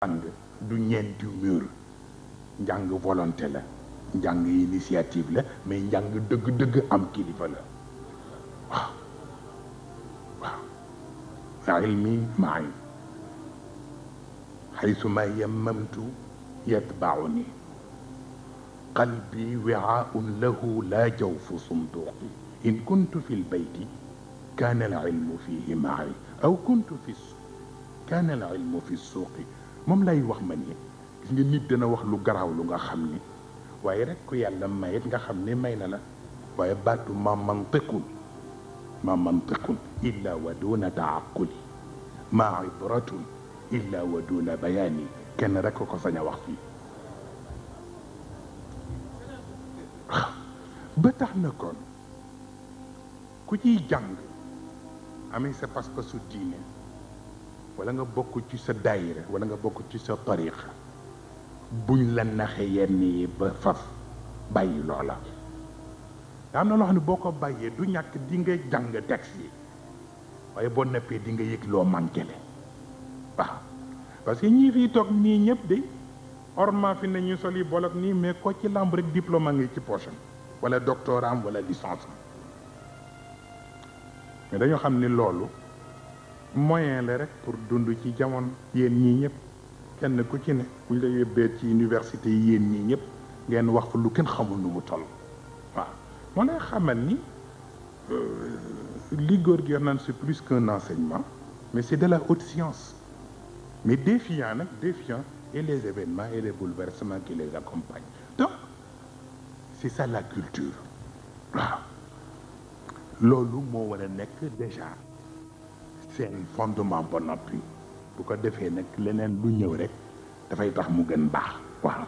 njàng du ñeenti mur njàng volonté la njàng initiative la mais njàng dëgg-dëgg am kilifa la waaw waaw ilmi maay xaysuma yammamtu yatbauni qalbi wi'aun lahu la jawfu sunduqi in kuntu fi lbayti kana alilmu fihi maay aw kuntu fi kana alilmu fi suuqi moom lay wax ma ni gis nga nit dana wax lu garaaw lu nga xam ni waaye rek ku yàlla mayit nga xam ne may na la waaye baatu ma mantiqun illa wa duna taaquli ma ibratun illa wa duna bayaani kenn rek ko sañ a wax fii ba tax na kon ku ciy jàng amee sa pas-pasu diine wala nga bokk ci sa daayira wala nga bokk ci sa tariqa buñ la naxe yenn yi ba faf bàyyi loola am na loo xam ne boo ko bàyyee du ñàkk di nga jàng texte yi waaye boo neppee di nga yëg loo manqué le waaw parce que ñii fii toog nii ñëpp de orma fi ne ñu sol yi bolok nii mais ko ci lamb rek diplôme ngi ci poche am wala doctorat am wala licence am mais dañoo xam ni loolu moyen la rek pour dund ci jamono yéen ñii ñëpp kenn ku ci ne buñ la yóbbee ci université yi yéen ñii ñëpp ngeen wax fa lu kenn xamul nu mu toll waaw moo lay xamal ni li góor gi naan c'est plus qu'un enseignement mais c'est de la haute science mais défiant nag défiant et les événements et les bouleversements qui les accompagnent donc c'est ça la culture waaw loolu moo war a nekk déjà seen fondement ba noppi bu ko defee nag leneen lu ñëw rek dafay tax mu gën baax waaw